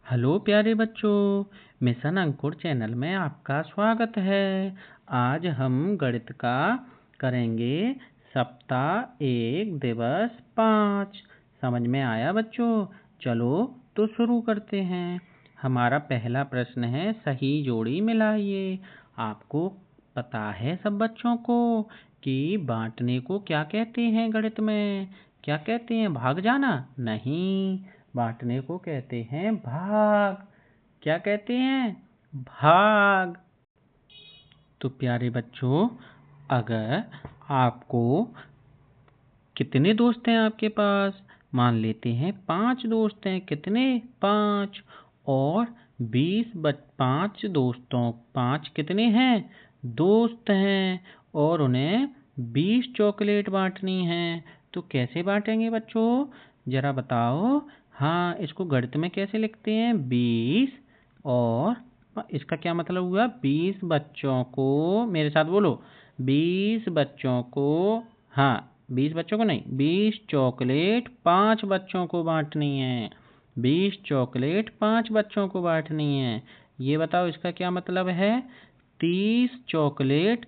Hello प्यारे बच्चों, mission अंकुर channel में आपका स्वागत है। आज हम गणित का करेंगे सप्ताह 1 दिवस 5। समझ में आया बच्चों? चलो तो शुरू करते हैं। हमारा पहला प्रश्न है, सही जोड़ी मिलाइए। आपको पता है सब बच्चों को कि बांटने को क्या कहते हैं गणित में? क्या कहते हैं? भाग जाना? नहीं, बांटने को कहते हैं भाग। क्या कहते हैं? भाग। तो प्यारे बच्चों, अगर आपको कितने दोस्त हैं आपके पास? मान लेते हैं 5 दोस्त हैं। कितने? 5। और 5 दोस्तों, 5 कितने हैं? दोस्त हैं। और उन्हें 20 चॉकलेट बांटनी है। तो कैसे बांटेंगे बच्चों? जरा बताओ। हाँ, इसको गणित में कैसे लिखते हैं? 20 और इसका क्या मतलब हुआ? 20 बच्चों को, मेरे साथ बोलो, 20 बच्चों को, हाँ 20 बच्चों को नहीं, 20 चॉकलेट 5 बच्चों को बांटनी है। 20 चॉकलेट 5 बच्चों को बांटनी है। ये बताओ इसका क्या मतलब है? 30 चॉकलेट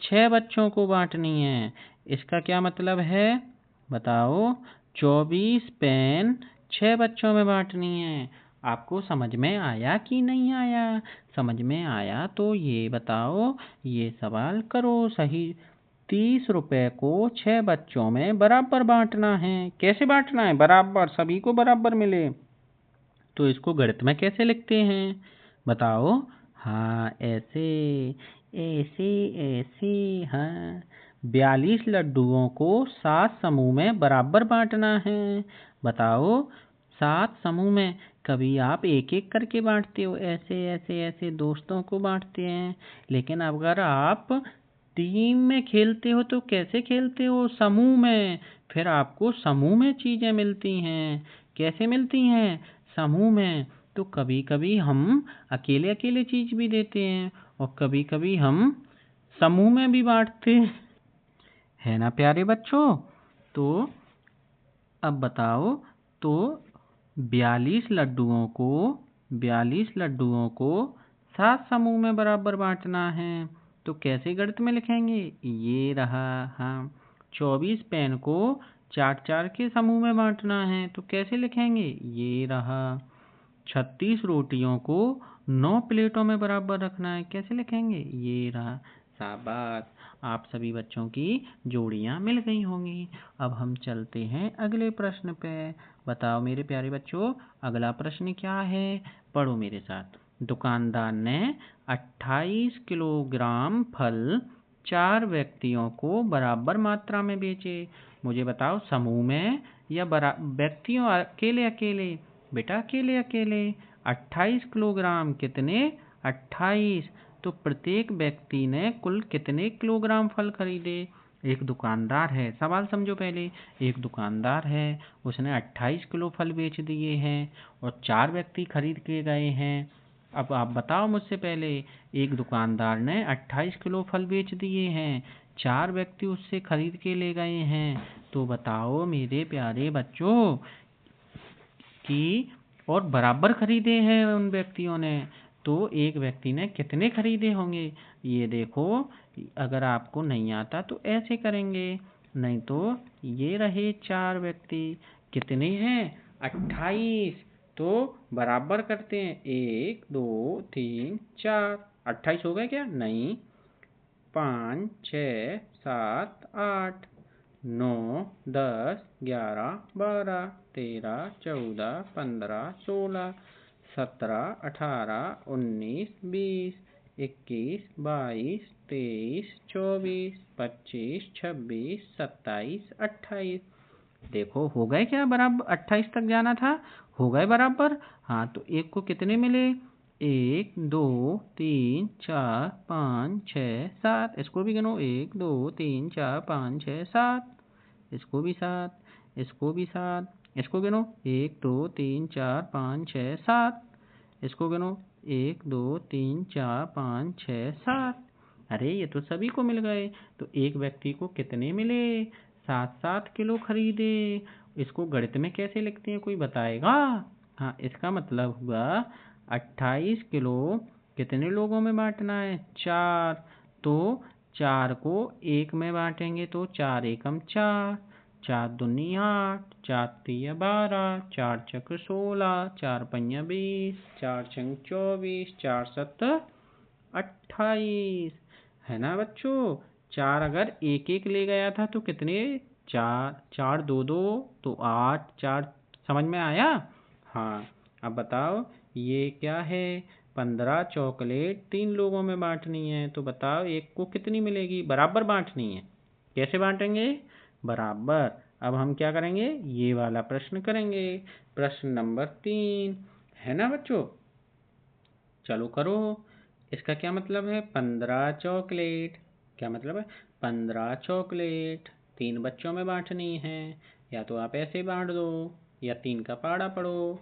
6 बच्चों को बांटनी है। इसका क्या मतलब है? बताओ। 24 पेन 6 बच्चों में बांटनी है। आपको समझ में आया कि नहीं आया? समझ में आया तो ये बताओ, ये सवाल करो सही। 30 रुपए को 6 बच्चों में बराबर बांटना है। कैसे बांटना है? बराबर, सभी को बराबर मिले। तो इसको गणित में कैसे लिखते हैं? बताओ। हाँ, ऐसे ऐसे ऐसे। हाँ, 42 लड्डुओं को 7 समूह में बराबर बांटना है। बताओ, 7 समूह में। कभी आप एक एक करके बांटते हो, ऐसे ऐसे ऐसे दोस्तों को बांटते हैं। लेकिन अगर आप टीम में खेलते हो तो कैसे खेलते हो? समूह में। फिर आपको समूह में चीजें मिलती हैं। कैसे मिलती हैं? समूह में। तो कभी कभी हम अकेले अकेले चीज भी देते हैं और कभी कभी हम समूह में भी बांटते हैं। है ना प्यारे बच्चों? तो अब बताओ। तो 42 लड्डुओं को 42 लड्डुओं को 7 समूह में बराबर बांटना है। तो कैसे गणित में लिखेंगे? ये रहा। हाँ, 24 पेन को 4 4 के समूह में बांटना है। तो कैसे लिखेंगे? ये रहा। 36 रोटियों को 9 प्लेटों में बराबर रखना है। कैसे लिखेंगे? ये रहा। शाबाश, आप सभी बच्चों की जोड़ियां मिल गई होंगी। अब हम चलते हैं अगले प्रश्न पे। बताओ मेरे प्यारे बच्चों, अगला प्रश्न क्या है? पढ़ो मेरे साथ। दुकानदार ने 28 किलोग्राम फल 4 व्यक्तियों को बराबर मात्रा में बेचे। मुझे बताओ, समूह में या व्यक्तियों, अकेले अकेले? बेटा अकेले अकेले। 28 किलोग्राम कितने? 28। तो प्रत्येक व्यक्ति ने कुल कितने किलोग्राम फल खरीदे? एक दुकानदार है, सवाल समझो पहले। एक दुकानदार है, उसने 28 किलो फल बेच दिए हैं और 4 व्यक्ति खरीद के गए हैं। अब आप बताओ मुझसे पहले, एक दुकानदार ने 28 किलो फल बेच दिए हैं, 4 व्यक्ति उससे खरीद के ले गए हैं। तो बताओ मेरे प्यारे बच्चों कि और बराबर खरीदे हैं उन व्यक्तियों ने, तो एक व्यक्ति ने कितने खरीदे होंगे? ये देखो, अगर आपको नहीं आता तो ऐसे करेंगे, नहीं तो ये रहे 4 व्यक्ति। कितने हैं? 28। तो बराबर करते हैं, 1 2 3 4। 28 हो गए क्या? नहीं। 5 6 7 8 9 10 11 12 13 14 15 16 17 18 19 20 21 22 23 24 25 26 27 28। देखो, हो गए क्या बराबर? 28 तक जाना था, हो गए बराबर। हाँ, तो एक को कितने मिले? 1 2 3 4 5 6 7। इसको भी गिनो, 1 2 3 4 5 6 7। इसको भी 7, इसको भी 7। इसको गिनो, 1 2 3 4 5 6 7। इसको गिनो, 1 2 3 4 5 6 7। अरे ये तो सभी को मिल गए। तो एक व्यक्ति को कितने मिले? 7 7 किलो खरीदे। इसको गणित में कैसे लिखते हैं, कोई बताएगा? हाँ, इसका मतलब हुआ 28 किलो कितने लोगों में बांटना है? 4। तो 4 को 1 में बांटेंगे तो 4 एकम 4, 4 दूनी 8, 4 तिया 12, 4 चक 16, 4 पंजा 20, 4 छंग 24, 4 सत्त 28। है ना बच्चों? 4 अगर एक एक ले गया था तो कितने? 4, 4 दो दो तो 8, 4। समझ में आया? हाँ। अब बताओ ये क्या है? 15 चॉकलेट 3 लोगों में बांटनी है, तो बताओ एक को कितनी मिलेगी? बराबर बांटनी है। कैसे बांटेंगे? बराबर। अब हम क्या करेंगे? ये वाला प्रश्न करेंगे, प्रश्न नंबर 3। है ना बच्चों? चलो करो। इसका क्या मतलब है? 15 चॉकलेट। क्या मतलब है? 15 चॉकलेट 3 बच्चों में बांटनी है। या तो आप ऐसे बांट दो, या 3 का पहाड़ा पढ़ो।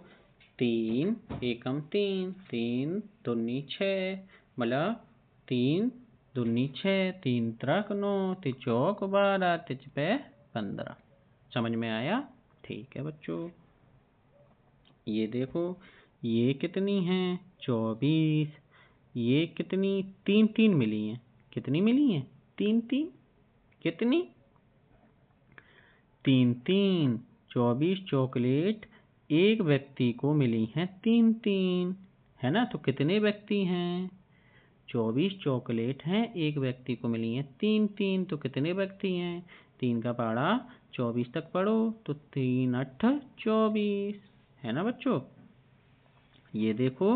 3 एकम 3, 3 दूनी 6, मतलब 3 दूनी 6, 3 त्रिक 9, 3 चौक 12, 3 पे 15। समझ में आया? ठीक है बच्चों। ये देखो, ये कितनी हैं? 24। ये कितनी? 3 3 मिली हैं। कितनी मिली हैं? 3 3। कितनी? 3 3। 24 चॉकलेट एक व्यक्ति को मिली हैं 3 3। है ना? तो कितने व्यक्ति हैं? 24 चॉकलेट हैं, एक व्यक्ति को मिली हैं 3 3, तो कितने व्यक्ति हैं? 3 का पहाड़ा 24 तक पढ़ो, तो 3 8 24। है ना बच्चों? ये देखो,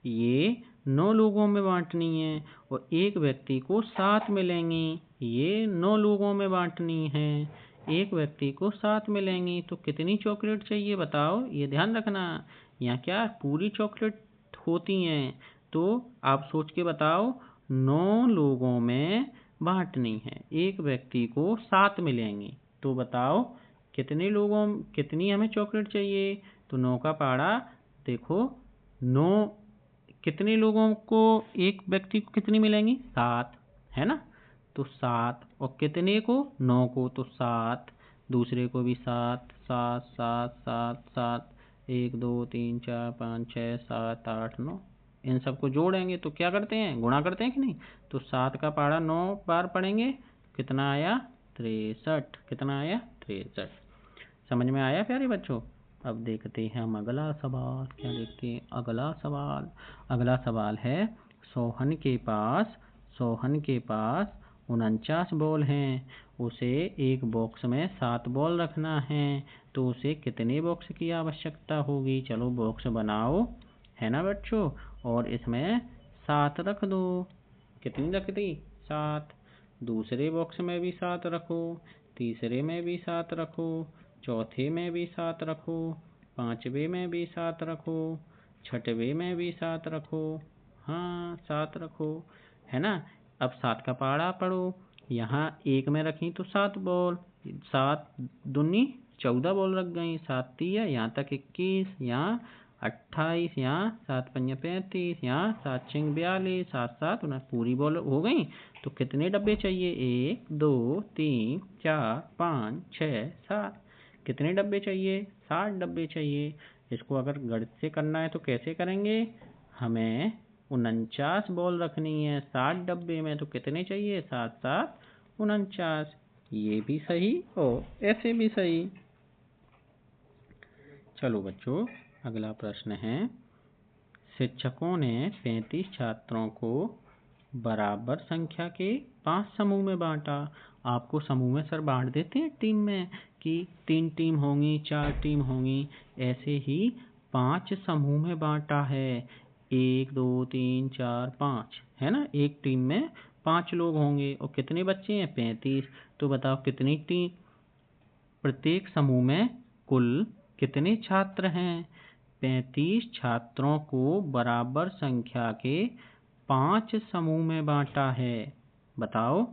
ये 9 लोगों में बांटनी है और एक व्यक्ति को 7 मिलेंगी। ये 9 लोगों में बांटनी है, एक व्यक्ति को 7 मिलेंगी, तो कितनी चॉकलेट चाहिए बताओ? ये ध्यान रखना, यहाँ क्या पूरी चॉकलेट होती हैं, तो आप सोच के बताओ। 9 लोगों में बांटनी है, एक व्यक्ति को 7 मिलेंगी, तो बताओ कितनी हमें चॉकलेट चाहिए? तो 9 का पहाड़ा देखो, 9 कितने लोगों को, एक व्यक्ति को कितनी मिलेंगी? 7। है ना? तो 7, और कितने को? 9 को, तो 7। दूसरे को भी 7 7 7 7 7, 1 2 3 4 5 6 7 8 9। इन सबको जोड़ेंगे तो क्या करते हैं? गुणा करते हैं कि नहीं? तो 7 का पहाड़ा 9 बार पढ़ेंगे, कितना आया? 63। कितना आया? 63। समझ में आया प्यारे बच्चों? अब देखते हैं हम अगला सवाल। क्या देखते हैं? अगला सवाल है, सोहन के पास 49 बॉल हैं। उसे एक बॉक्स में 7 बॉल रखना है, तो उसे कितने बॉक्स की आवश्यकता होगी? चलो बॉक्स बनाओ। है ना बच्चों? और इसमें 7 रख दो। कितनी रख दी? 7। दूसरे बॉक्स में भी 7 रखो, तीसरे में भी 7 रखो, चौथे में भी 7 रखो, पांचवे में भी 7 रखो, छठवे में भी 7 रखो। हाँ, 7 रखो। है ना? अब 7 का पहाड़ा पढ़ो। यहाँ एक में रखी तो 7 बॉल, 7 दूनी 14 बॉल रख गई, 7 तिया यहाँ तक 21, यहाँ 28, यहाँ 7 पंजा 35, यहाँ 7 छंग 42, 7 7 पूरी बॉल हो गई। तो कितने डब्बे चाहिए? 1 2 3 4 5 6 7। कितने डब्बे चाहिए? 7 डब्बे चाहिए। इसको अगर गणित से करना है तो कैसे करेंगे? हमें 49 बॉल रखनी है 7 डब्बे में, तो कितने चाहिए? 7 7 49। ये भी सही और ऐसे भी सही। चलो बच्चों, अगला प्रश्न है, शिक्षकों ने 35 छात्रों को बराबर संख्या के 5 समूह में बांटा। आपको समूह में सर बांट देते हैं टीम में, कि 3 टीम होंगी, 4 टीम होंगी, ऐसे ही 5 समूह में बांटा है। 1 2 3 4 5, है ना? एक टीम में 5 लोग होंगे और कितने बच्चे हैं? 35। तो बताओ कितनी टीम, प्रत्येक समूह में कुल कितने छात्र हैं? 35 छात्रों को बराबर संख्या के 5 समूह में बांटा है। बताओ,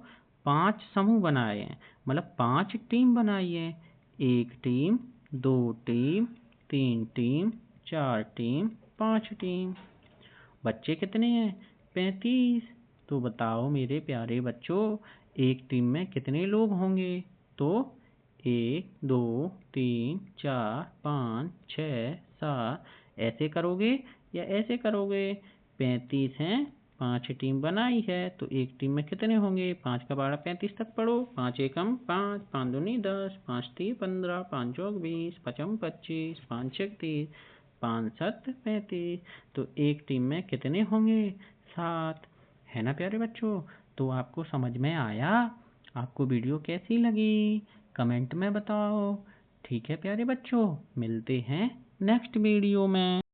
5 समूह बनाए हैं, मतलब 5 टीम बनाई है। 1 team, 2 team, 3 team, 4 team, 5 team. बच्चे कितने हैं? 35। तो बताओ मेरे प्यारे बच्चों, एक टीम में कितने लोग होंगे? तो 1 2 3 4 5 6 7, ऐसे करोगे या ऐसे करोगे? 35 हैं, 5 टीम बनाई है तो एक टीम में कितने होंगे? 5 का बाड़ा 35 तक पढ़ो। 5 एकम 5, 5 दूनी 10, 5 तीन 15, 5 चौक 20, 5 25, 5 छक 30, 5 7 35। तो एक टीम में कितने होंगे? 7। है ना प्यारे बच्चों? तो आपको समझ में आया? आपको वीडियो कैसी लगी? कमेंट में बताओ। ठीक है प्यारे बच्चों, मिलते हैं नेक्स्ट वीडियो में।